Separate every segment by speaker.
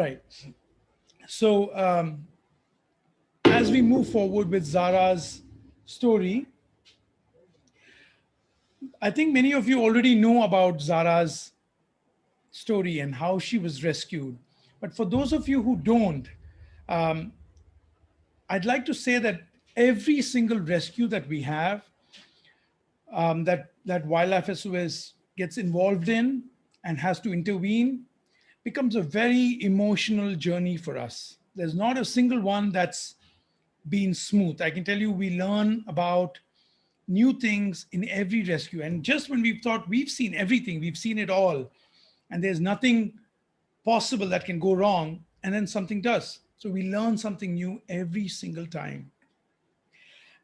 Speaker 1: Right. So as we move forward with Zara's story, I think many of you already know about Zara's story and how she was rescued. But for those of you who don't, um, I'd like to say that every single rescue that we have, that Wildlife SOS gets involved in and has to intervene, becomes a very emotional journey for us. There's not a single one that's been smooth. I can tell you, we learn about new things in every rescue. And just when we've thought we've seen everything, we've seen it all, and there's nothing possible that can go wrong, and then something does. So we learn something new every single time.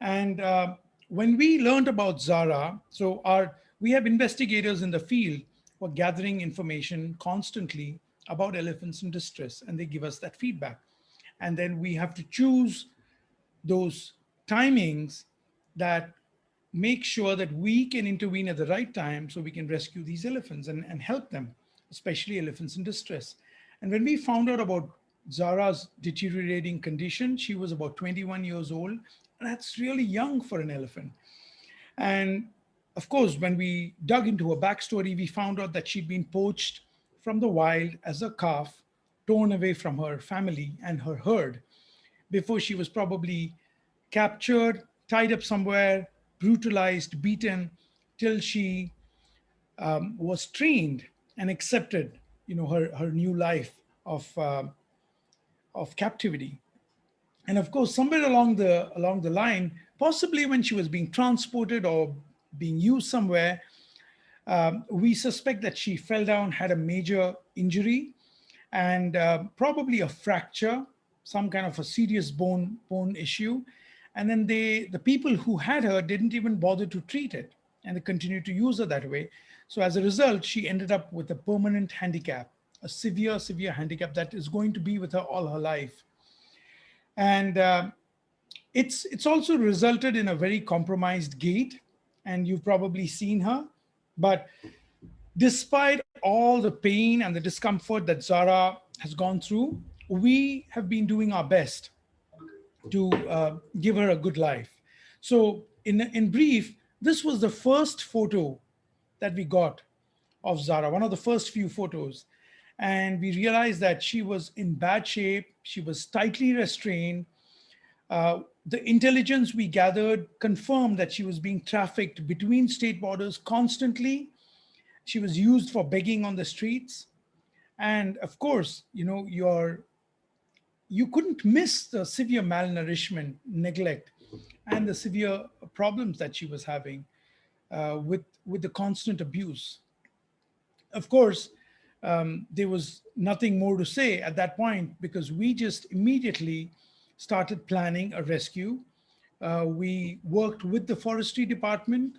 Speaker 1: And when we learned about Zara, we have investigators in the field who are gathering information constantly about elephants in distress, and they give us that feedback. And then we have to choose those timings that make sure that we can intervene at the right time so we can rescue these elephants and help them, especially elephants in distress. And when we found out about Zara's deteriorating condition, she was about 21 years old. That's really young for an elephant. And of course, when we dug into her backstory, we found out that she'd been poached from the wild as a calf, torn away from her family and her herd before she was probably captured, tied up somewhere, brutalized, beaten, till she was trained and accepted, her new life of captivity. And of course, somewhere along the line, possibly when she was being transported or being used somewhere, we suspect that she fell down, had a major injury, and probably a fracture, some kind of a serious bone issue. And then the people who had her didn't even bother to treat it, and they continued to use her that way. So as a result, she ended up with a permanent handicap, a severe handicap that is going to be with her all her life. And it's also resulted in a very compromised gait, and you've probably seen her. But despite all the pain and the discomfort that Zara has gone through, we have been doing our best to give her a good life. So, in brief, this was the first photo that we got of Zara, one of the first few photos. And we realized that she was in bad shape, she was tightly restrained. The intelligence we gathered confirmed that she was being trafficked between state borders constantly. She was used for begging on the streets. And of course, you couldn't miss the severe malnourishment, neglect, and the severe problems that she was having with the constant abuse. Of course, there was nothing more to say at that point because we just immediately started planning a rescue. We worked with the forestry department,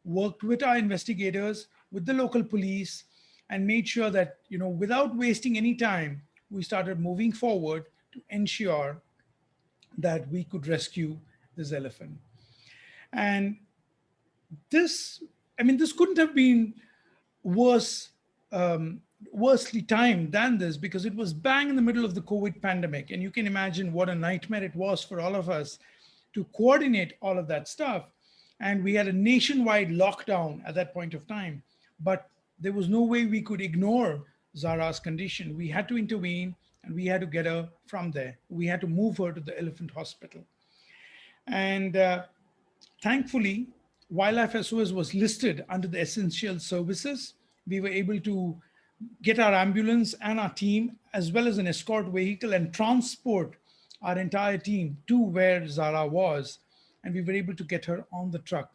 Speaker 1: worked with our investigators, with the local police, and made sure that, without wasting any time, we started moving forward to ensure that we could rescue this elephant. And this, this couldn't have been worse, worsely timed than this because it was bang in the middle of the COVID pandemic. And you can imagine what a nightmare it was for all of us to coordinate all of that stuff. And we had a nationwide lockdown at that point of time. But there was no way we could ignore Zara's condition. We had to intervene and we had to get her from there. We had to move her to the elephant hospital. And thankfully, Wildlife SOS was listed under the essential services. We were able to get our ambulance and our team, as well as an escort vehicle, and transport our entire team to where Zara was. And we were able to get her on the truck.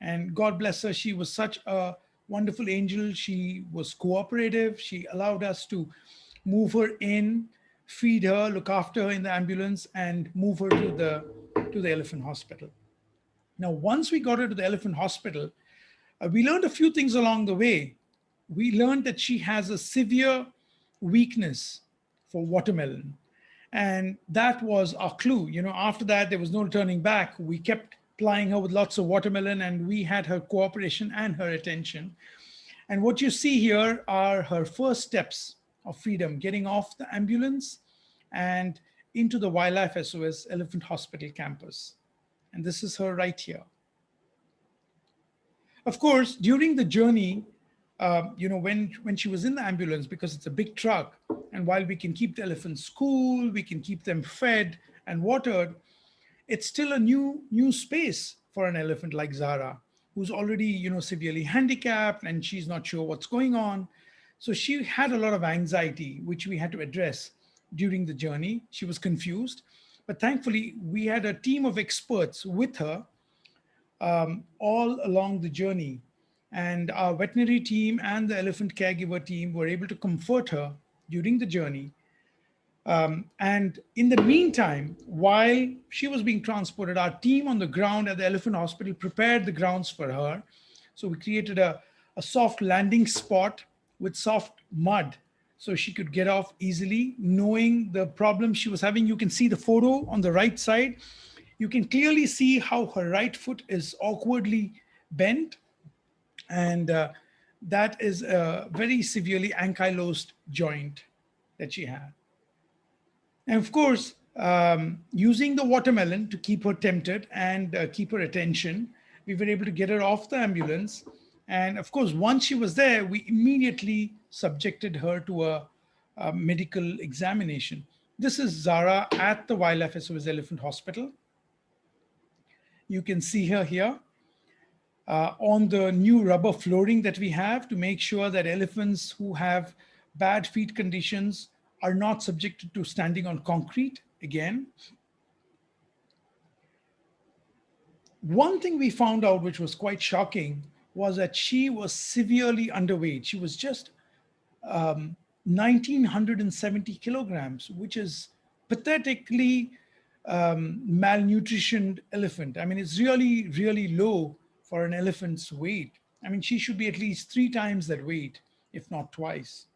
Speaker 1: And God bless her, she was such a wonderful angel. She was cooperative. She allowed us to move her in, feed her, look after her in the ambulance, and move her to the elephant hospital. Now, once we got her to the elephant hospital, we learned a few things along the way. We learned that she has a severe weakness for watermelon. And that was our clue. After that, there was no turning back. We kept plying her with lots of watermelon, and we had her cooperation and her attention. And what you see here are her first steps of freedom, getting off the ambulance and into the Wildlife SOS Elephant Hospital campus. And this is her right here. Of course, during the journey, when she was in the ambulance, because it's a big truck, and while we can keep the elephants cool, we can keep them fed and watered, it's still a new space for an elephant like Zara, who's already severely handicapped and she's not sure what's going on. So she had a lot of anxiety, which we had to address during the journey. She was confused, but thankfully we had a team of experts with her all along the journey. And our veterinary team and the elephant caregiver team were able to comfort her during the journey. And in the meantime, while she was being transported, our team on the ground at the elephant hospital prepared the grounds for her. So we created a soft landing spot with soft mud so she could get off easily, knowing the problem she was having. You can see the photo on the right side. You can clearly see how her right foot is awkwardly bent, and that is a very severely ankylosed joint that she had. And of course, using the watermelon to keep her tempted and keep her attention, we were able to get her off the ambulance. And of course, once she was there, we immediately subjected her to a medical examination. This is Zara at the Wildlife SOS Elephant Hospital. You can see her here on the new rubber flooring that we have to make sure that elephants who have bad feet conditions are not subjected to standing on concrete again. One thing we found out, which was quite shocking, was that she was severely underweight. She was just 1,970 kilograms, which is pathetically malnutritioned elephant. I mean, it's really, really low for an elephant's weight. I mean, she should be at least 3 times that weight, if not twice.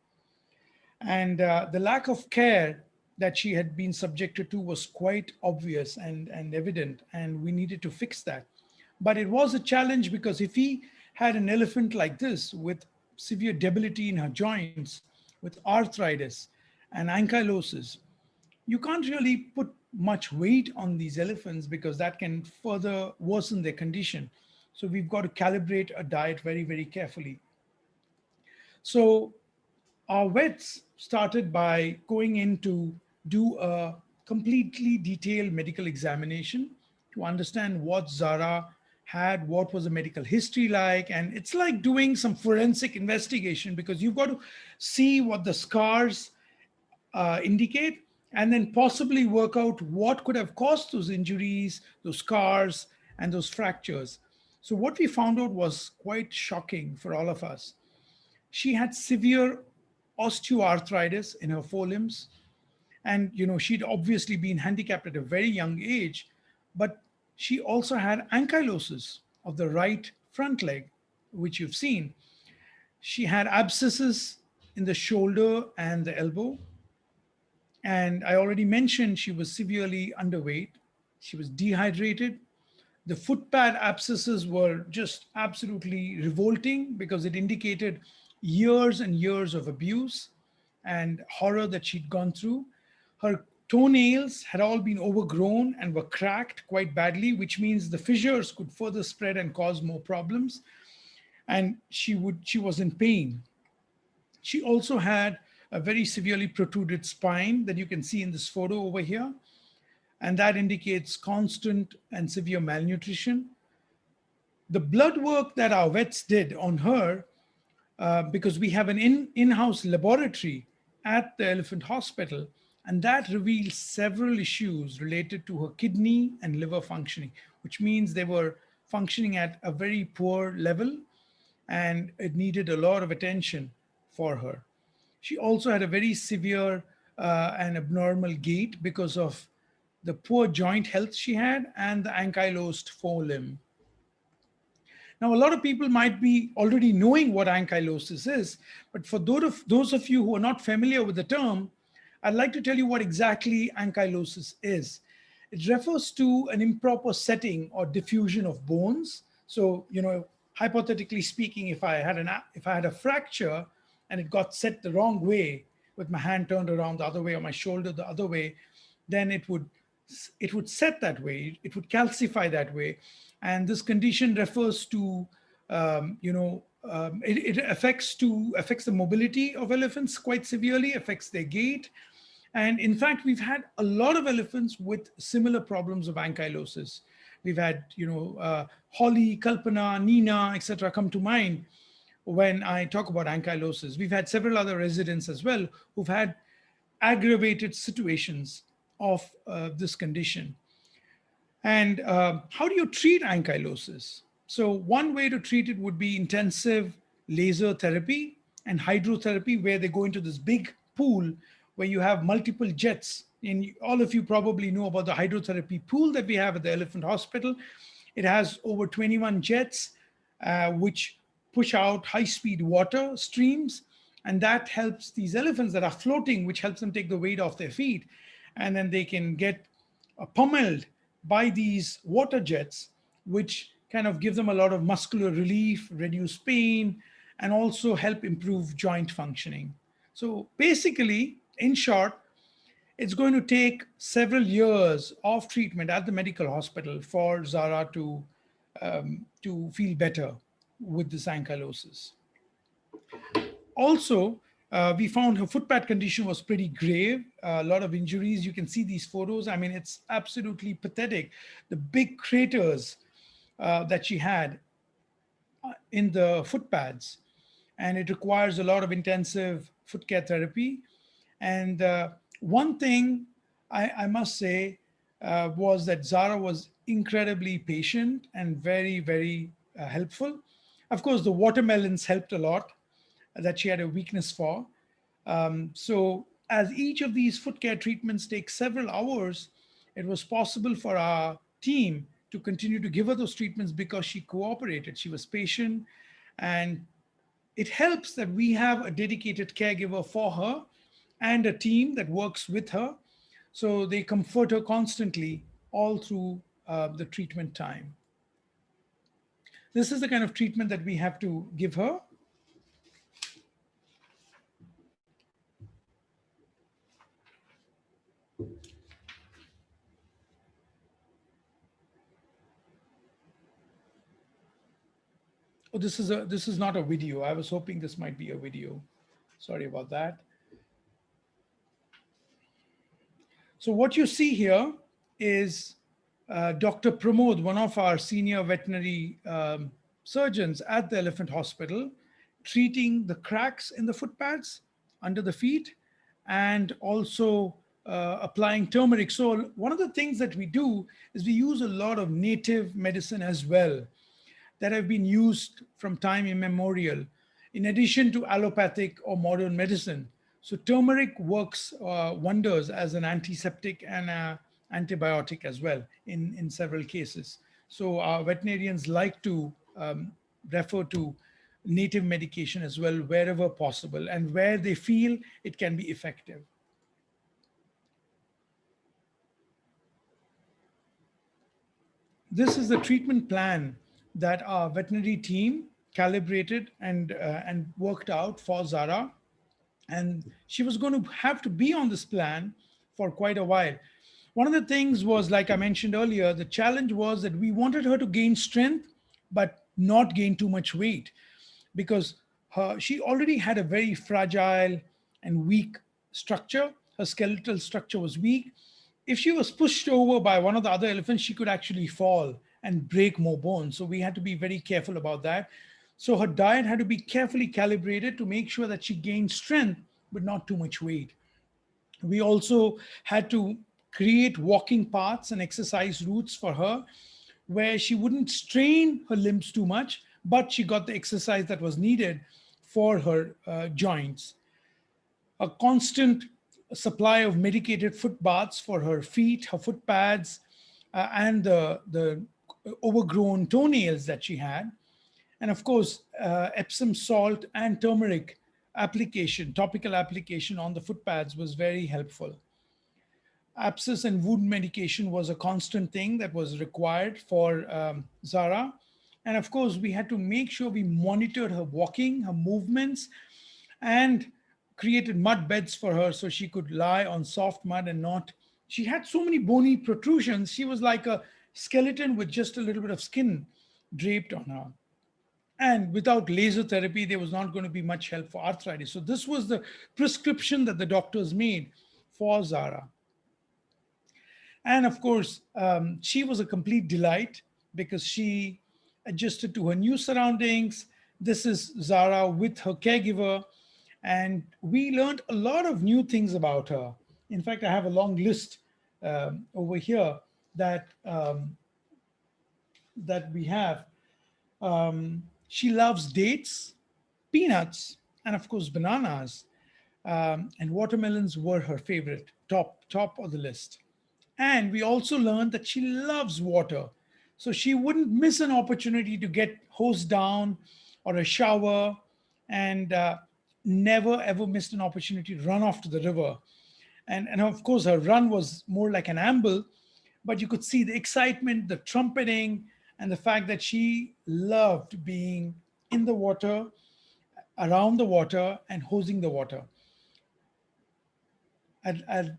Speaker 1: And the lack of care that she had been subjected to was quite obvious and evident, and we needed to fix that. But it was a challenge because if we had an elephant like this with severe debility in her joints, with arthritis and ankylosis, you can't really put much weight on these elephants because that can further worsen their condition. So we've got to calibrate a diet very, very carefully. So our vets started by going in to do a completely detailed medical examination to understand what Zara had, what was the medical history like. And it's like doing some forensic investigation because you've got to see what the scars indicate and then possibly work out what could have caused those injuries, those scars, and those fractures. So what we found out was quite shocking for all of us. She had severe osteoarthritis in her forelimbs, and she'd obviously been handicapped at a very young age, but she also had ankylosis of the right front leg, which you've seen. She had abscesses in the shoulder and the elbow, and I already mentioned she was severely underweight. She was dehydrated. The footpad abscesses were just absolutely revolting because it indicated years and years of abuse and horror that she'd gone through. Her toenails had all been overgrown and were cracked quite badly, which means the fissures could further spread and cause more problems. And she was in pain. She also had a very severely protruded spine that you can see in this photo over here. And that indicates constant and severe malnutrition. The blood work that our vets did on her, because we have an in-house laboratory at the elephant hospital, and that revealed several issues related to her kidney and liver functioning, which means they were functioning at a very poor level and it needed a lot of attention for her. She also had a very severe and abnormal gait because of the poor joint health she had and the ankylosed forelimb. Now, a lot of people might be already knowing what ankylosis is, but for those of you who are not familiar with the term, I'd like to tell you what exactly ankylosis is. It refers to an improper setting or diffusion of bones. So, hypothetically speaking, if I had a fracture and it got set the wrong way, with my hand turned around the other way or my shoulder the other way, then it would set that way. It would calcify that way, and this condition refers to it affects the mobility of elephants quite severely, affects their gait. And in fact, we've had a lot of elephants with similar problems of ankylosis. We've had, Holly, Kalpana, Nina, etc., come to mind when I talk about ankylosis. We've had several other residents as well who've had aggravated situations of this condition. And how do you treat ankylosis? So one way to treat it would be intensive laser therapy and hydrotherapy, where they go into this big pool where you have multiple jets. And all of you probably know about the hydrotherapy pool that we have at the Elephant Hospital. It has over 21 jets, which push out high-speed water streams. And that helps these elephants that are floating, which helps them take the weight off their feet. And then they can get pummeled by these water jets, which kind of give them a lot of muscular relief, reduce pain, and also help improve joint functioning. So basically, in short, it's going to take several years of treatment at the medical hospital for Zara to feel better with this ankylosis. Also, we found her footpad condition was pretty grave, a lot of injuries. You can see these photos. I mean, it's absolutely pathetic. The big craters that she had in the footpads, and it requires a lot of intensive foot care therapy. And one thing I must say was that Zara was incredibly patient and very, very helpful. Of course, the watermelons helped a lot that she had a weakness for. So as each of these foot care treatments take several hours, it was possible for our team to continue to give her those treatments because she cooperated. She was patient, and it helps that we have a dedicated caregiver for her and a team that works with her. So they comfort her constantly all through the treatment time. This is the kind of treatment that we have to give her. Oh, this is not a video. I was hoping this might be a video. Sorry about that. So what you see here is Dr. Pramod, one of our senior veterinary surgeons at the Elephant Hospital, treating the cracks in the footpads under the feet, and also applying turmeric. So one of the things that we do is we use a lot of native medicine as well that have been used from time immemorial, in addition to allopathic or modern medicine. So turmeric works wonders as an antiseptic and antibiotic as well in several cases. So our veterinarians like to refer to native medication as well wherever possible and where they feel it can be effective. This is the treatment plan that our veterinary team calibrated and worked out for Zara. And she was going to have to be on this plan for quite a while. One of the things was, like I mentioned earlier, the challenge was that we wanted her to gain strength, but not gain too much weight, because she already had a very fragile and weak structure. Her skeletal structure was weak. If she was pushed over by one of the other elephants, she could actually fall and break more bones. So we had to be very careful about that. So her diet had to be carefully calibrated to make sure that she gained strength, but not too much weight. We also had to create walking paths and exercise routes for her where she wouldn't strain her limbs too much, but she got the exercise that was needed for her joints. A constant supply of medicated foot baths for her feet, her foot pads, and the overgrown toenails that she had. And of course, Epsom salt and turmeric application, topical application on the foot pads was very helpful. Abscess and wound medication was a constant thing that was required for Zara. And of course, we had to make sure we monitored her walking, her movements, and created mud beds for her so she could lie on soft mud and not. She had so many bony protrusions. She was like a skeleton with just a little bit of skin draped on her. And without laser therapy, there was not going to be much help for arthritis. So, this was the prescription that the doctors made for Zara. And of course, she was a complete delight because she adjusted to her new surroundings. This is Zara with her caregiver. And we learned a lot of new things about her. In fact, I have a long list over here that, that we have. She loves dates, peanuts, and of course, bananas. And watermelons were her favorite, top of the list. And we also learned that she loves water. So she wouldn't miss an opportunity to get hosed down or a shower, and never ever missed an opportunity to run off to the river. And of course, her run was more like an amble, but you could see the excitement, the trumpeting, and the fact that she loved being in the water, around the water, and hosing the water. I,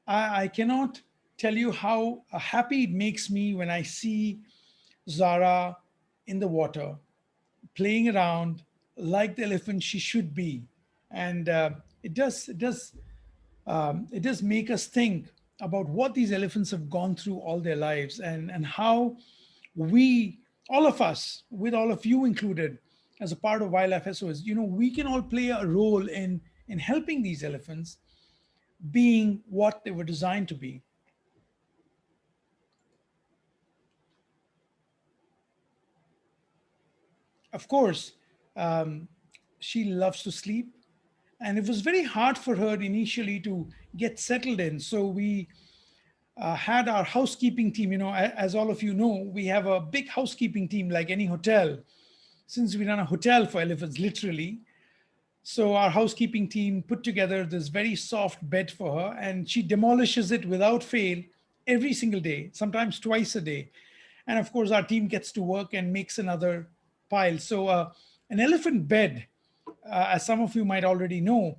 Speaker 1: I, I cannot tell you how happy it makes me when I see Zara in the water, playing around like the elephant she should be. And it does make us think about what these elephants have gone through all their lives, and how we, all of us, with all of you included, as a part of Wildlife SOS, we can all play a role in helping these elephants being what they were designed to be. Of course, um, she loves to sleep, and it was very hard for her initially to get settled in. So we had our housekeeping team. As all of you know, we have a big housekeeping team like any hotel, since we run a hotel for elephants, literally. So our housekeeping team put together this very soft bed for her, and she demolishes it without fail every single day, sometimes twice a day. And of course, our team gets to work and makes another pile. So an elephant bed, as some of you might already know,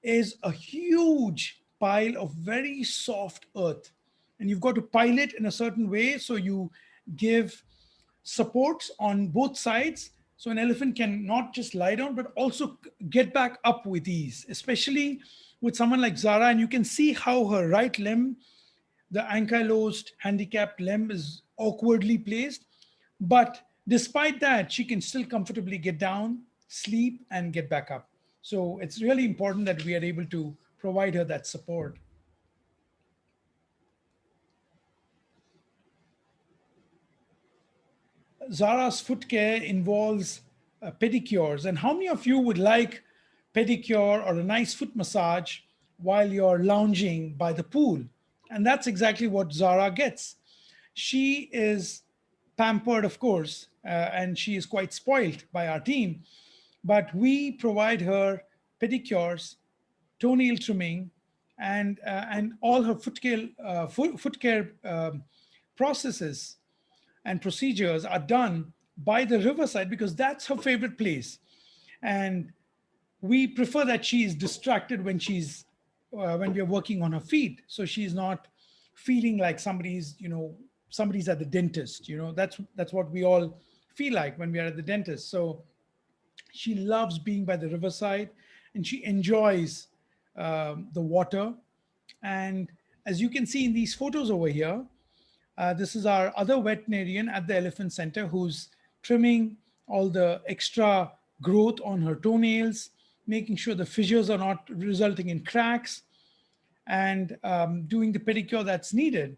Speaker 1: is a huge pile of very soft earth. And you've got to pile it in a certain way so you give supports on both sides, so an elephant can not just lie down but also get back up with ease, especially with someone like Zara. And you can see how her right limb, the ankylosed handicapped limb, is awkwardly placed, but despite that she can still comfortably get down, sleep, and get back up. So it's really important that we are able to provide her that support. Zara's foot care involves pedicures. And how many of you would like pedicure or a nice foot massage while you're lounging by the pool? And that's exactly what Zara gets. She is pampered, of course, and she is quite spoiled by our team. But we provide her pedicures, toenail trimming, and all her foot care processes and procedures are done by the riverside because that's her favorite place. And we prefer that she is distracted when we're working on her feet, so she's not feeling like somebody's at the dentist. That's what we all feel like when we are at the dentist. So she loves being by the riverside, and she enjoys the water. And as you can see in these photos over here, this is our other veterinarian at the Elephant Center who's trimming all the extra growth on her toenails, making sure the fissures are not resulting in cracks, and doing the pedicure that's needed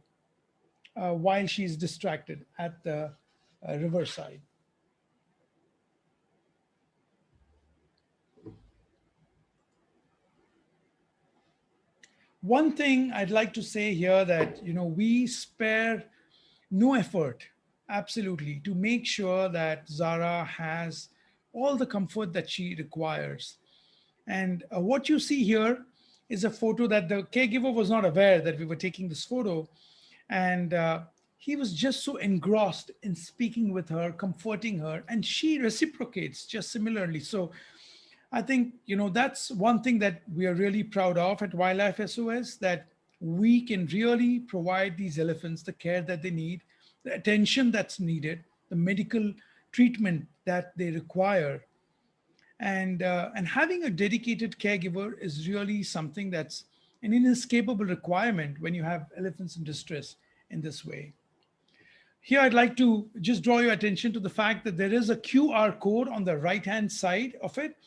Speaker 1: while she's distracted at the riverside. One thing I'd like to say here, that we spare no effort, absolutely, to make sure that Zara has all the comfort that she requires. And what you see here is a photo that the caregiver was not aware that we were taking this photo. And he was just so engrossed in speaking with her, comforting her, and she reciprocates just similarly. So I think, that's one thing that we are really proud of at Wildlife SOS, that we can really provide these elephants the care that they need, the attention that's needed, the medical treatment that they require. And having a dedicated caregiver is really something that's an inescapable requirement when you have elephants in distress in this way. Here, I'd like to just draw your attention to the fact that there is a QR code on the right hand side of it,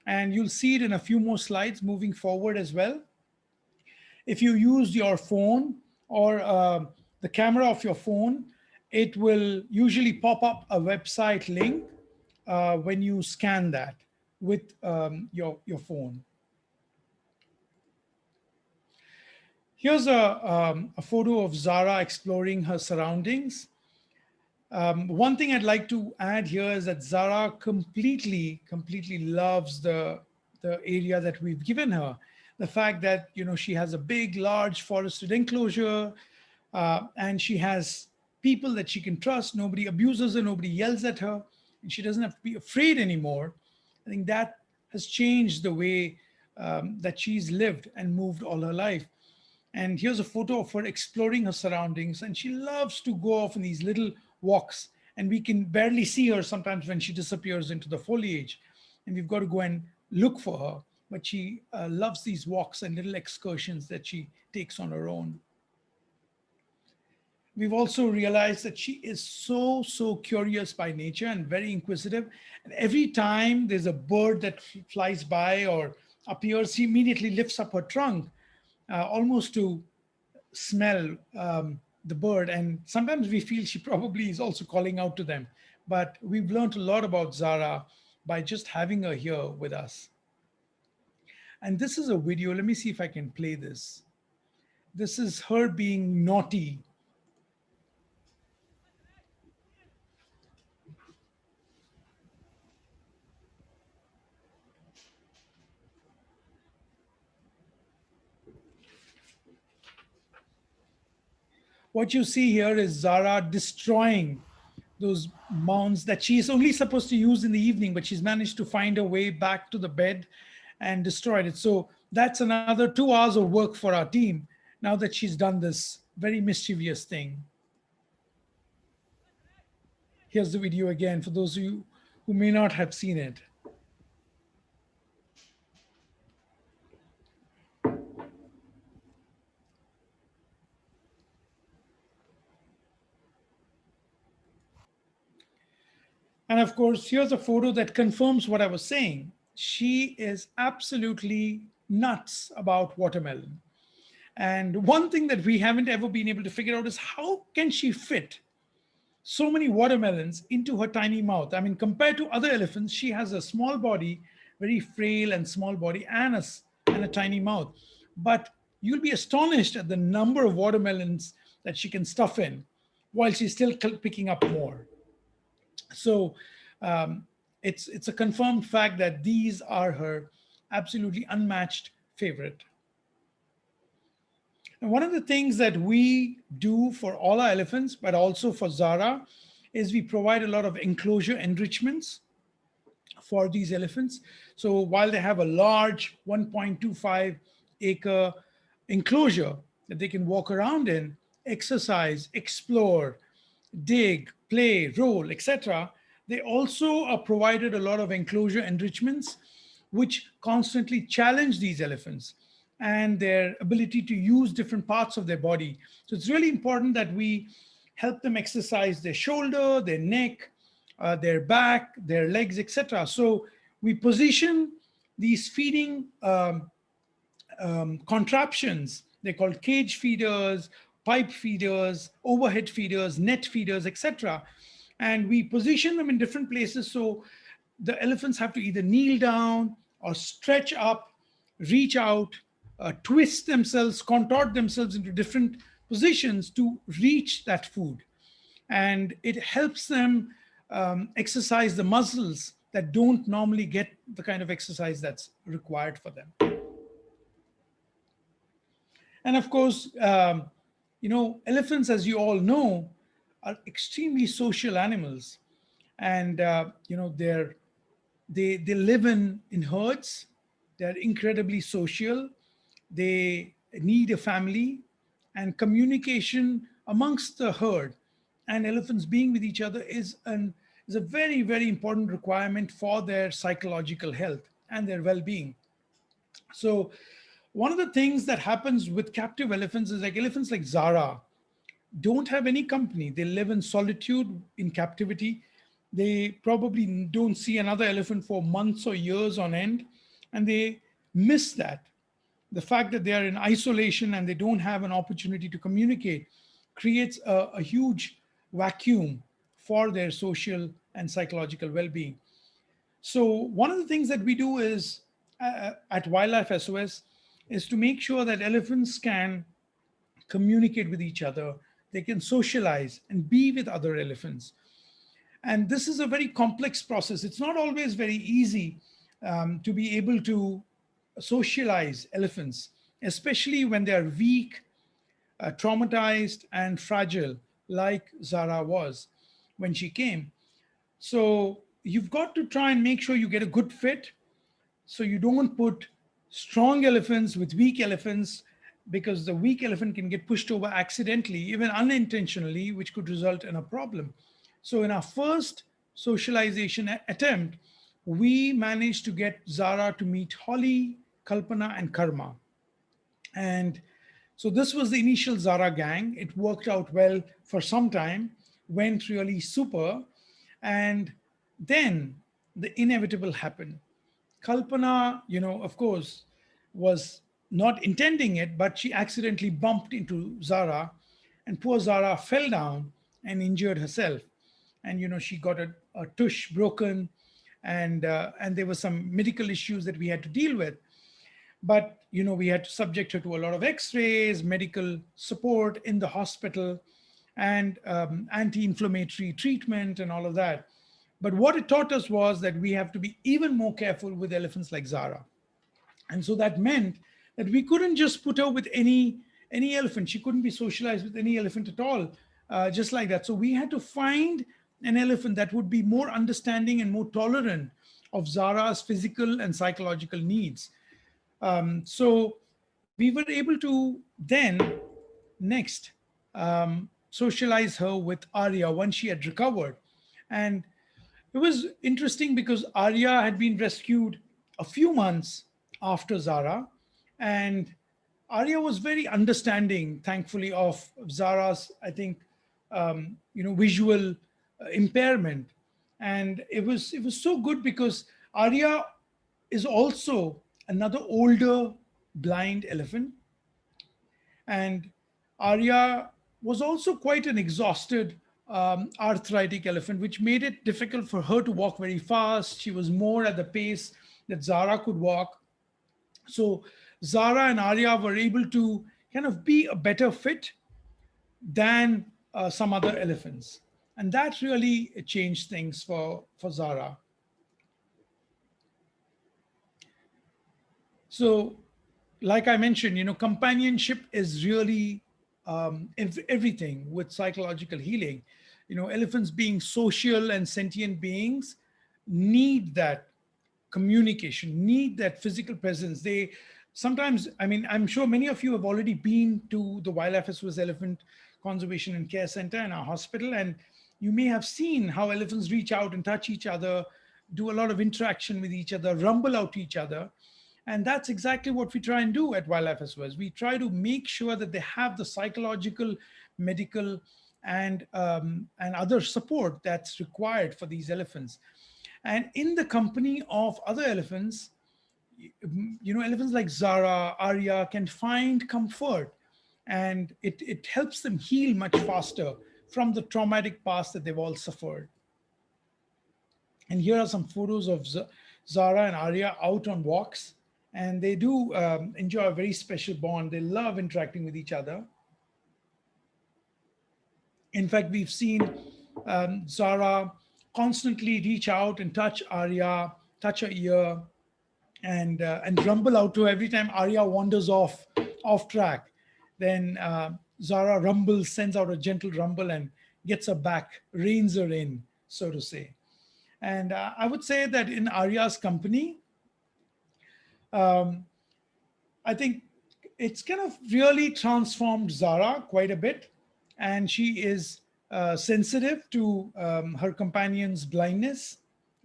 Speaker 1: and you'll see it in a few more slides moving forward as well. If you use your phone or the camera of your phone, it will usually pop up a website link when you scan that with your phone. Here's a photo of Zara exploring her surroundings. One thing I'd like to add here is that Zara completely loves the area that we've given her. The fact that, she has a big, large forested enclosure, and she has people that she can trust. Nobody abuses her, nobody yells at her, and she doesn't have to be afraid anymore. I think that has changed the way that she's lived and moved all her life. And here's a photo of her exploring her surroundings. And she loves to go off in these little walks. And we can barely see her sometimes when she disappears into the foliage. And we've got to go and look for her. But she loves these walks and little excursions that she takes on her own. We've also realized that she is so curious by nature and very inquisitive. And every time there's a bird that flies by or appears, she immediately lifts up her trunk, almost to smell the bird. And sometimes we feel she probably is also calling out to them. But we've learned a lot about Zara by just having her here with us. And this is a video. Let me see if I can play this. This is her being naughty. What you see here is Zara destroying those mounds that she's only supposed to use in the evening, but she's managed to find her way back to the bed and destroyed it. So that's another 2 hours of work for our team now that she's done this very mischievous thing. Here's the video again for those of you who may not have seen it. And of course, here's a photo that confirms what I was saying. She is absolutely nuts about watermelon. And one thing that we haven't ever been able to figure out is how can she fit so many watermelons into her tiny mouth? I mean, compared to other elephants, she has a small body, very frail and small body, and a tiny mouth. But you'll be astonished at the number of watermelons that she can stuff in while she's still picking up more. So it's a confirmed fact that these are her absolutely unmatched favorite. And one of the things that we do for all our elephants, but also for Zara, is we provide a lot of enclosure enrichments for these elephants. So while they have a large 1.25-acre enclosure that they can walk around in, exercise, explore, dig, play, roll, etc., they also are provided a lot of enclosure enrichments which constantly challenge these elephants and their ability to use different parts of their body. So it's really important that we help them exercise their shoulder, their neck, their back, their legs, etc. So we position these feeding contraptions. They're called cage feeders, pipe feeders, overhead feeders, net feeders, etc. And we position them in different places. So the elephants have to either kneel down or stretch up, reach out, twist themselves, contort themselves into different positions to reach that food. And it helps them exercise the muscles that don't normally get the kind of exercise that's required for them. And of course, elephants, as you all know, are extremely social animals. And, they're They live in herds. They're incredibly social. They need a family, and communication amongst the herd and elephants being with each other is a very, very important requirement for their psychological health and their well-being. So one of the things that happens with captive elephants is, like, elephants like Zara don't have any company. They live in solitude, in captivity. They probably don't see another elephant for months or years on end, and they miss that. The fact that they are in isolation and they don't have an opportunity to communicate creates a huge vacuum for their social and psychological well-being. So one of the things that we do is, at Wildlife SOS, is to make sure that elephants can communicate with each other, they can socialize and be with other elephants. And this is a very complex process. It's not always very easy to be able to socialize elephants, especially when they are weak, traumatized, and fragile, like Zara was when she came. So you've got to try and make sure you get a good fit, so you don't put strong elephants with weak elephants, because the weak elephant can get pushed over accidentally, even unintentionally, which could result in a problem. So in our first socialization attempt, we managed to get Zara to meet Holly, Kalpana, and Karma. And so this was the initial Zara gang. It worked out well for some time, went really super. And then the inevitable happened. Kalpana, of course, was not intending it, but she accidentally bumped into Zara, and poor Zara fell down and injured herself. And she got a tush broken, and there were some medical issues that we had to deal with. But we had to subject her to a lot of X-rays, medical support in the hospital, and anti-inflammatory treatment and all of that. But what it taught us was that we have to be even more careful with elephants like Zara. And so that meant that we couldn't just put her with any elephant. She couldn't be socialized with any elephant at all, just like that. So we had to find an elephant that would be more understanding and more tolerant of Zara's physical and psychological needs. So we were able to then next socialize her with Arya once she had recovered. And it was interesting because Arya had been rescued a few months after Zara, and Arya was very understanding, thankfully, of Zara's, I think, visual impairment. And it was so good because Arya is also another older blind elephant, and Arya was also quite an exhausted arthritic elephant, which made it difficult for her to walk very fast. She was more at the pace that Zara could walk. So Zara and Arya were able to kind of be a better fit than some other elephants. And that really changed things for Zara. So, like I mentioned, companionship is really everything with psychological healing. Elephants, being social and sentient beings, need that communication, need that physical presence. They sometimes, I mean, I'm sure many of you have already been to the Wildlife SOS Elephant Conservation and Care Center in our hospital, and you may have seen how elephants reach out and touch each other, do a lot of interaction with each other, rumble out to each other. And that's exactly what we try and do at Wildlife SOS. We try to make sure that they have the psychological, medical, and other support that's required for these elephants. And in the company of other elephants, elephants like Zara, Arya can find comfort, and it helps them heal much faster from the traumatic past that they've all suffered. And here are some photos of Zara and Arya out on walks, and they do enjoy a very special bond. They love interacting with each other. In fact, we've seen Zara constantly reach out and touch Arya, touch her ear, and rumble out to her every time Arya wanders off track. Then Zara rumbles, sends out a gentle rumble, and gets her back, reins her in, so to say. And I would say that in Arya's company, um, I think it's kind of really transformed Zara quite a bit. And she is sensitive to her companion's blindness.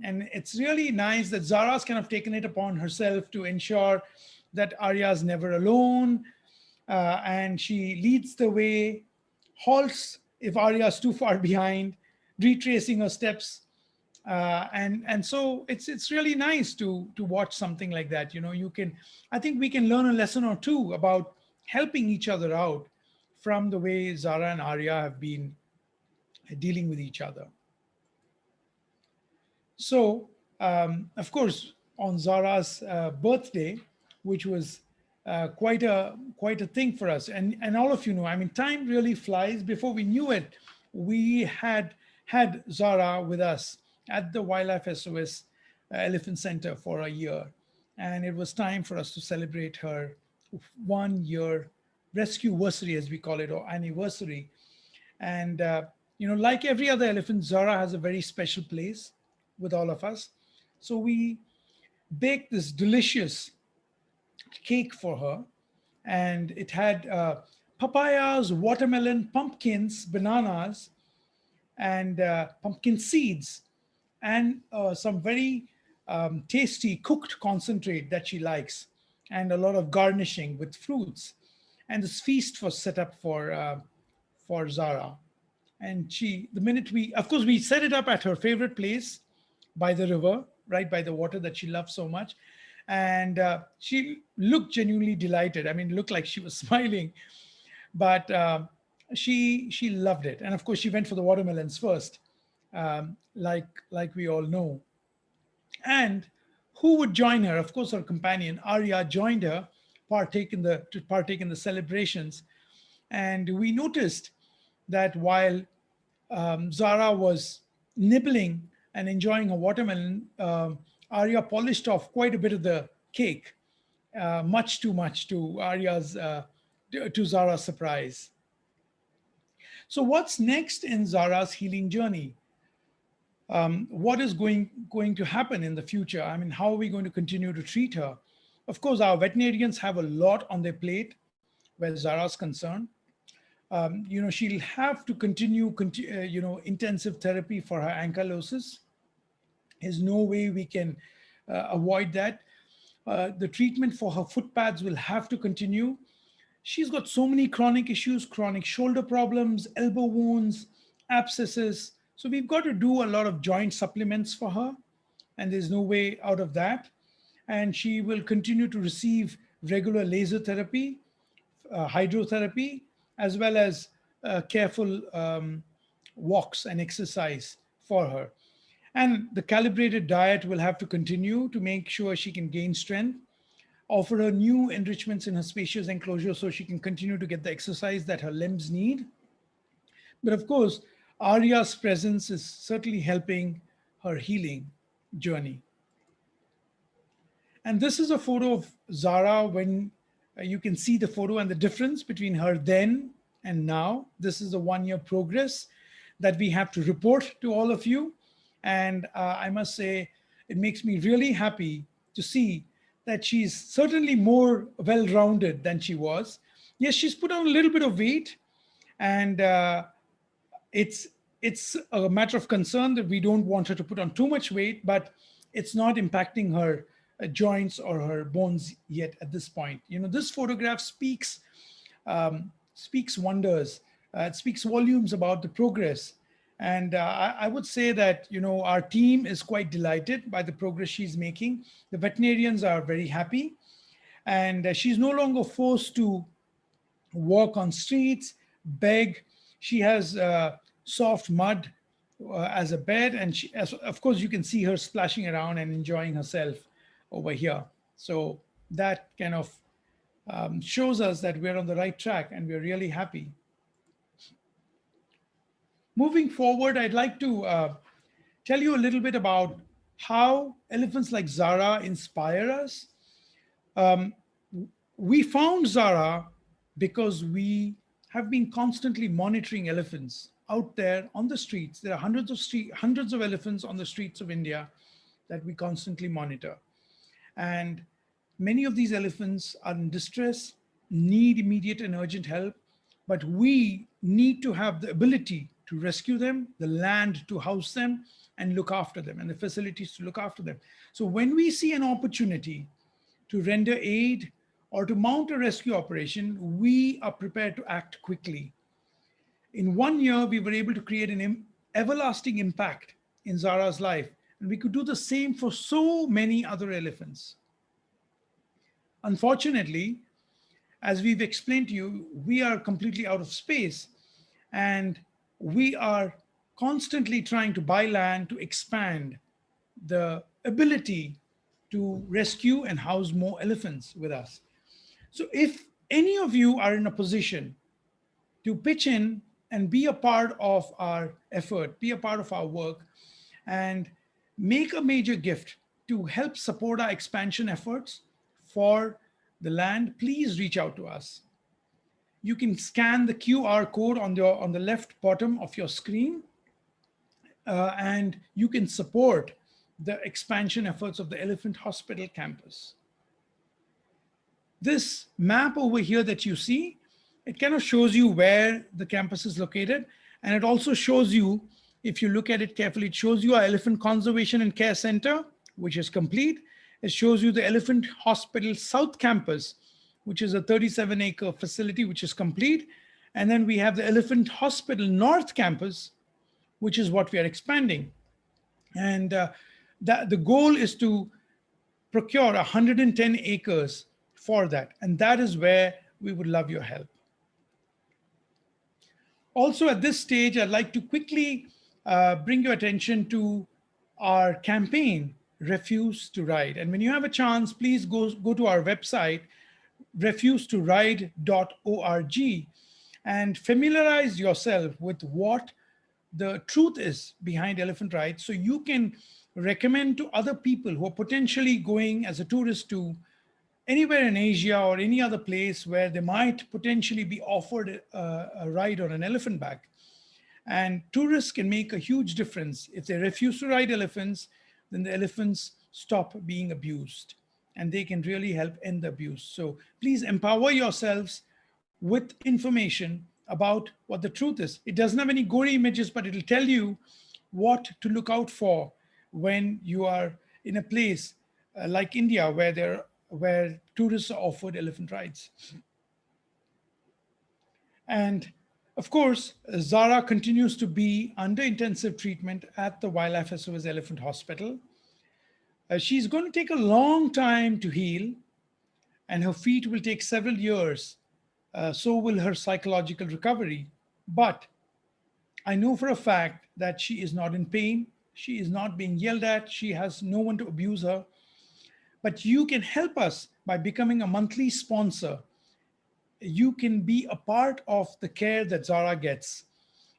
Speaker 1: And it's really nice that Zara's kind of taken it upon herself to ensure that Arya's never alone. And she leads the way, halts if Arya's too far behind, retracing her steps, and so it's really nice to watch something like that. You can, I think we can learn a lesson or two about helping each other out from the way Zara and Arya have been dealing with each other. So of course, on Zara's birthday, which was quite a thing for us, and all of you know, I mean, time really flies. Before we knew it, we had Zara with us at the Wildlife SOS Elephant Center for a year, and it was time for us to celebrate her 1 year rescue anniversary, as we call it, or anniversary. And like every other elephant, Zara has a very special place with all of us. So we baked this delicious cake for her, and it had papayas, watermelon, pumpkins, bananas, and pumpkin seeds, and some very tasty cooked concentrate that she likes, and a lot of garnishing with fruits. And this feast was set up for Zara. And she, the minute we, of course, we set it up at her favorite place by the river, right by the water that she loves so much. And she looked genuinely delighted. I mean, looked like she was smiling, but she loved it. And of course, she went for the watermelons first, like we all know. And who would join her? Of course, her companion Arya joined her, partake in the celebrations. And we noticed that while Zara was nibbling and enjoying her watermelon, Arya polished off quite a bit of the cake, much too much to to Zara's surprise. So, what's next in Zara's healing journey? What is going to happen in the future? I mean, how are we going to continue to treat her? Of course, our veterinarians have a lot on their plate where Zara's concerned. She'll have to continue intensive therapy for her ankylosis. There's no way we can avoid that. The treatment for her foot pads will have to continue. She's got so many chronic issues, chronic shoulder problems, elbow wounds, abscesses. So we've got to do a lot of joint supplements for her, and there's no way out of that. And she will continue to receive regular laser therapy, hydrotherapy, as well as careful walks and exercise for her. And the calibrated diet will have to continue to make sure she can gain strength, offer her new enrichments in her spacious enclosure so she can continue to get the exercise that her limbs need. But of course, Arya's presence is certainly helping her healing journey. And this is a photo of Zara when you can see the photo and the difference between her then and now. This is the 1 year progress that we have to report to all of you. And I must say, it makes me really happy to see that she's certainly more well rounded than she was. Yes, she's put on a little bit of weight, and it's it's a matter of concern that we don't want her to put on too much weight, but it's not impacting her joints or her bones yet at this point. This photograph speaks wonders. It speaks volumes about the progress. And I would say that, our team is quite delighted by the progress she's making. The veterinarians are very happy. And she's no longer forced to walk on streets, beg. She has soft mud as a bed. And of course, you can see her splashing around and enjoying herself over here. So that kind of shows us that we're on the right track, and we're really happy. Moving forward, I'd like to tell you a little bit about how elephants like Zara inspire us. Um, we found Zara because we have been constantly monitoring elephants out there on the streets. There are hundreds of elephants on the streets of India that we constantly monitor. And many of these elephants are in distress, need immediate and urgent help, but we need to have the ability to rescue them, the land to house them and look after them, and the facilities to look after them. So when we see an opportunity to render aid or to mount a rescue operation, we are prepared to act quickly. In 1 year, we were able to create an everlasting impact in Zara's life, and we could do the same for so many other elephants. Unfortunately, as we've explained to you, we are completely out of space, and we are constantly trying to buy land to expand the ability to rescue and house more elephants with us. So if any of you are in a position to pitch in and be a part of our effort, be a part of our work, and make a major gift to help support our expansion efforts for the land, please reach out to us. You can scan the QR code on the left bottom of your screen, and you can support the expansion efforts of the Elephant Hospital campus. This map over here that you see, it kind of shows you where the campus is located. And it also shows you, if you look at it carefully, it shows you our Elephant Conservation and Care Center, which is complete. It shows you the Elephant Hospital South Campus, which is a 37-acre facility, which is complete. And then we have the Elephant Hospital North Campus, which is what we are expanding. And the goal is to procure 110 acres for that. And that is where we would love your help. Also, at this stage, I'd like to quickly bring your attention to our campaign, Refuse to Ride. And when you have a chance, please go to our website, refusetoride.org, and familiarize yourself with what the truth is behind elephant rides, so you can recommend to other people who are potentially going as a tourist to anywhere in Asia or any other place where they might potentially be offered a ride on an elephant back. And tourists can make a huge difference. If they refuse to ride elephants, then the elephants stop being abused, and they can really help end the abuse. So please empower yourselves with information about what the truth is. It doesn't have any gory images, but it'll tell you what to look out for when you are in a place like India, where tourists are offered elephant rides. And of course, Zara continues to be under intensive treatment at the Wildlife SOS Elephant Hospital. She's going to take a long time to heal, and her feet will take several years. So will her psychological recovery. But I know for a fact that she is not in pain. She is not being yelled at. She has no one to abuse her. But you can help us by becoming a monthly sponsor. You can be a part of the care that Zara gets.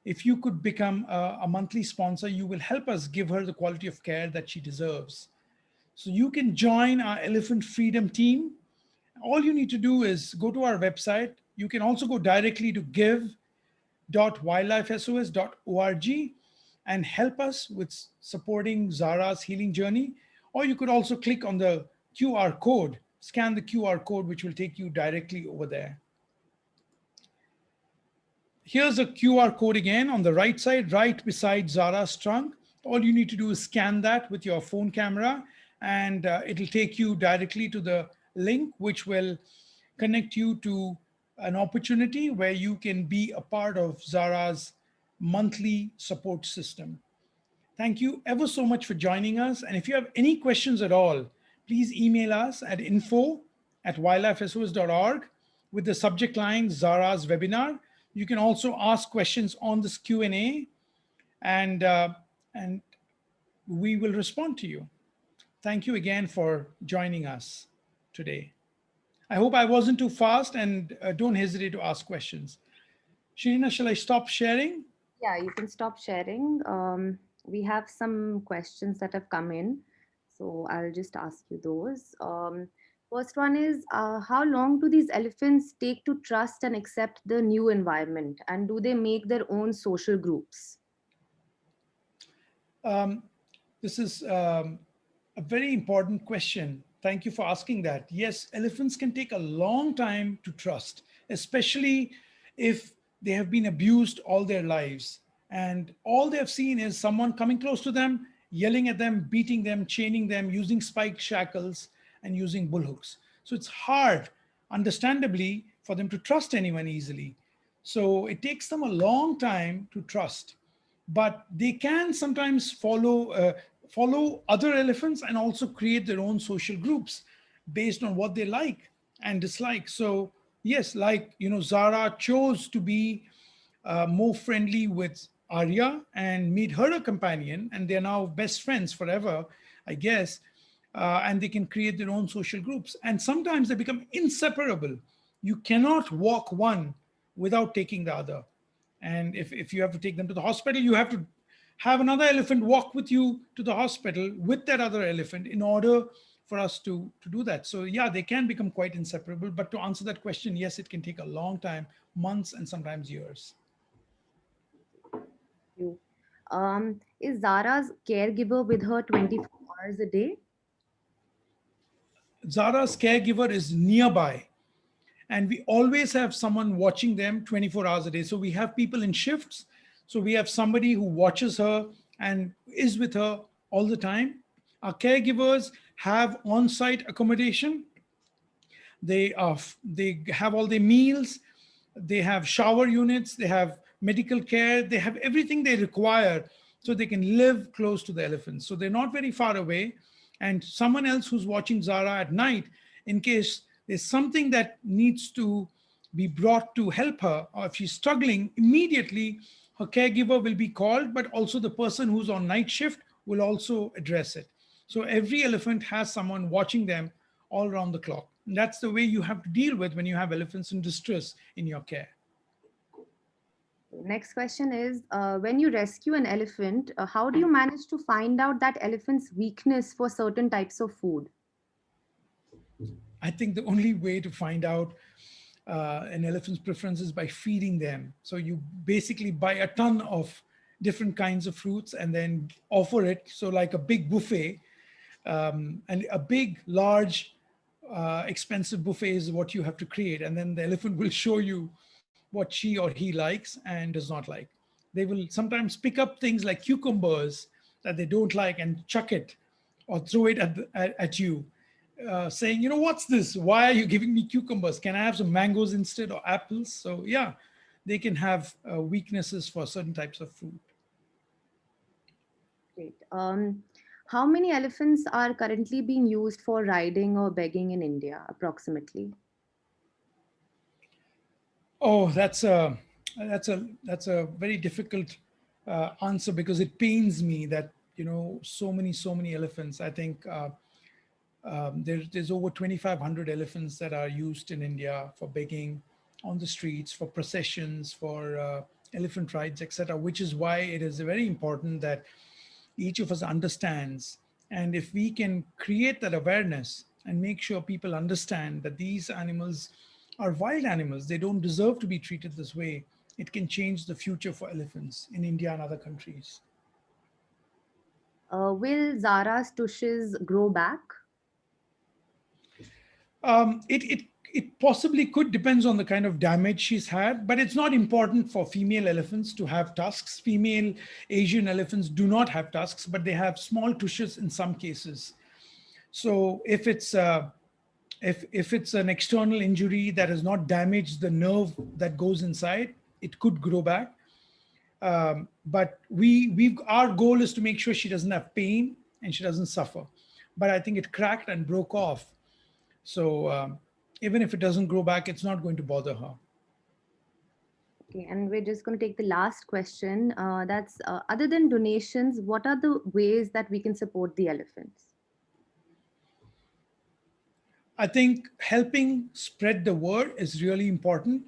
Speaker 1: If you could become a monthly sponsor, you will help us give her the quality of care that she deserves. So you can join our Elephant Freedom team. All you need to do is go to our website. You can also go directly to give.wildlifesos.org and help us with supporting Zara's healing journey. Or you could also click on the QR code, scan the QR code, which will take you directly over there. Here's a QR code again on the right side, right beside Zara's trunk. All you need to do is scan that with your phone camera, and it'll take you directly to the link, which will connect you to an opportunity where you can be a part of Zara's monthly support system. Thank you ever so much for joining us. And if you have any questions at all, please email us at info@wildlifesos.org with the subject line Zara's webinar. You can also ask questions on this Q&A, and we will respond to you. Thank you again for joining us today. I hope I wasn't too fast, and don't hesitate to ask questions. Shirina, shall I stop sharing?
Speaker 2: Yeah, you can stop sharing. We have some questions that have come in, so I'll just ask you those. First one is how long do these elephants take to trust and accept the new environment? And do they make their own social groups?
Speaker 1: Um, this is a very important question. Thank you for asking that. Yes, elephants can take a long time to trust, especially if they have been abused all their lives. And all they have seen is someone coming close to them, yelling at them, beating them, chaining them, using spiked shackles, and using bullhooks. So it's hard, understandably, for them to trust anyone easily. So it takes them a long time to trust, but they can sometimes follow other elephants and also create their own social groups based on what they like and dislike. So yes, like Zara chose to be more friendly with Arya and made her a companion, and they're now best friends forever, I guess. And they can create their own social groups, and sometimes they become inseparable. You cannot walk one without taking the other. And if you have to take them to the hospital, you have to have another elephant walk with you to the hospital with that other elephant in order for us to do that. So yeah, they can become quite inseparable. But to answer that question, yes, it can take a long time, months and sometimes years.
Speaker 2: You. Is Zara's caregiver with her 24 hours a day?
Speaker 1: Zara's caregiver is nearby, and we always have someone watching them 24 hours a day. So we have people in shifts. So we have somebody who watches her and is with her all the time. Our caregivers have on-site accommodation. They have all their meals, they have shower units, they have medical care, they have everything they require so they can live close to the elephants. So they're not very far away. And someone else who's watching Zara at night, in case there's something that needs to be brought to help her, or if she's struggling, immediately her caregiver will be called, but also the person who's on night shift will also address it. So every elephant has someone watching them all around the clock. And that's the way you have to deal with when you have elephants in distress in your care.
Speaker 2: Next question is when you rescue an elephant, how do you manage to find out that elephant's weakness for certain types of food?
Speaker 1: I think the only way to find out an elephant's preference is by feeding them. So you basically buy a ton of different kinds of fruits and then offer it. So like a big buffet, and a big, large, expensive buffet is what you have to create. And then the elephant will show you what she or he likes and does not like. They will sometimes pick up things like cucumbers that they don't like and chuck it or throw it at you, saying, what's this? Why are you giving me cucumbers? Can I have some mangoes instead or apples? So, yeah, they can have weaknesses for certain types of food.
Speaker 2: Great. How many elephants are currently being used for riding or begging in India, approximately?
Speaker 1: Oh, that's a very difficult answer because it pains me that so many elephants. I think there's over 2,500 elephants that are used in India for begging on the streets, for processions, for elephant rides, etc. Which is why it is very important that each of us understands. And if we can create that awareness and make sure people understand that these animals are wild animals, they don't deserve to be treated this way, it can change the future for elephants in India and other countries.
Speaker 2: Will Zara's tushes grow back?
Speaker 1: It possibly could, depends on the kind of damage she's had, but it's not important for female elephants to have tusks. Female Asian elephants do not have tusks, but they have small tushes in some cases. So if it's an external injury that has not damaged the nerve that goes inside, it could grow back. But we our goal is to make sure she doesn't have pain and she doesn't suffer. But I think it cracked and broke off. So even if it doesn't grow back, it's not going to bother her.
Speaker 2: Okay, and we're just going to take the last question. That's other than donations, what are the ways that we can support the elephants?
Speaker 1: I think helping spread the word is really important.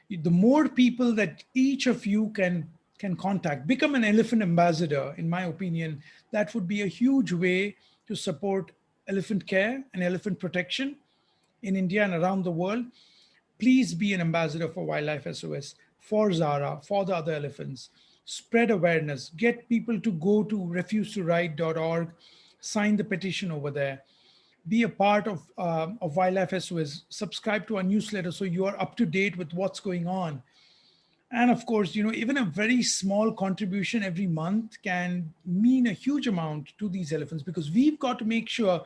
Speaker 1: The more people that each of you can contact, become an elephant ambassador, in my opinion, that would be a huge way to support elephant care and elephant protection. in India and around the world, please be an ambassador for Wildlife SOS, for Zara, for the other elephants. Spread awareness. Get people to go to refusetoride.org, sign the petition over there. Be a part of Wildlife SOS. Subscribe to our newsletter so you are up to date with what's going on. And of course, even a very small contribution every month can mean a huge amount to these elephants, because we've got to make sure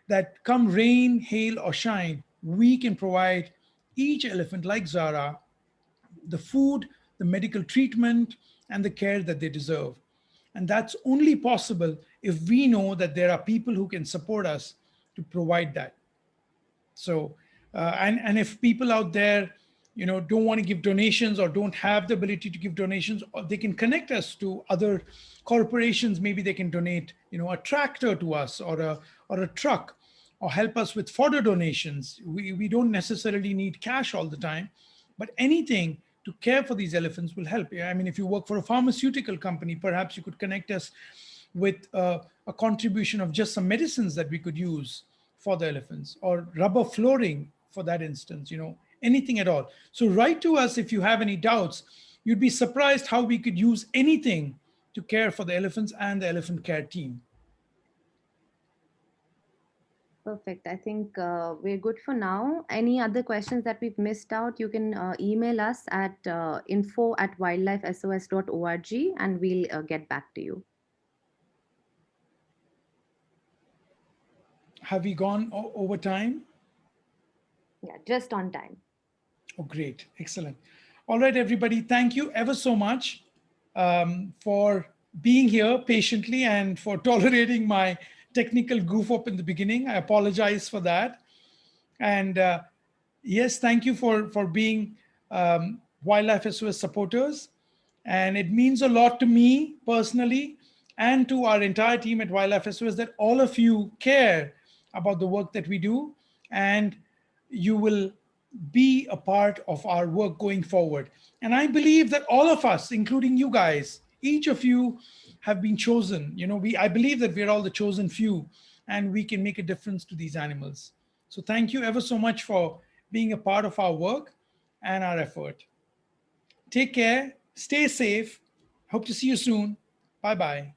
Speaker 1: that come rain, hail, or shine, we can provide each elephant like Zara the food, the medical treatment, and the care that they deserve. And that's only possible if we know that there are people who can support us to provide that. So, and if people out there, don't want to give donations or don't have the ability to give donations, or they can connect us to other corporations. Maybe they can donate, a tractor to us, or a truck, or help us with fodder donations. We don't necessarily need cash all the time, but anything to care for these elephants will help. Yeah, I mean, if you work for a pharmaceutical company, perhaps you could connect us with a contribution of just some medicines that we could use for the elephants, or rubber flooring for that instance, anything at all. So write to us if you have any doubts. You'd be surprised how we could use anything to care for the elephants and the elephant care team.
Speaker 2: Perfect. I think we're good for now. Any other questions that we've missed out, you can email us at info@wildlifesos.org, and we'll get back to you.
Speaker 1: Have we gone over time?
Speaker 2: Yeah, just on time.
Speaker 1: Oh, great. Excellent. All right, everybody. Thank you ever so much for being here patiently and for tolerating my technical goof up in the beginning. I apologize for that. And yes, thank you for being Wildlife SOS supporters. And it means a lot to me personally and to our entire team at Wildlife SOS that all of you care about the work that we do, and you will be a part of our work going forward. And I believe that all of us, including you guys, each of you have been chosen. I believe that we're all the chosen few, and we can make a difference to these animals. So thank you ever so much for being a part of our work and our effort. Take care, stay safe. Hope to see you soon. Bye bye.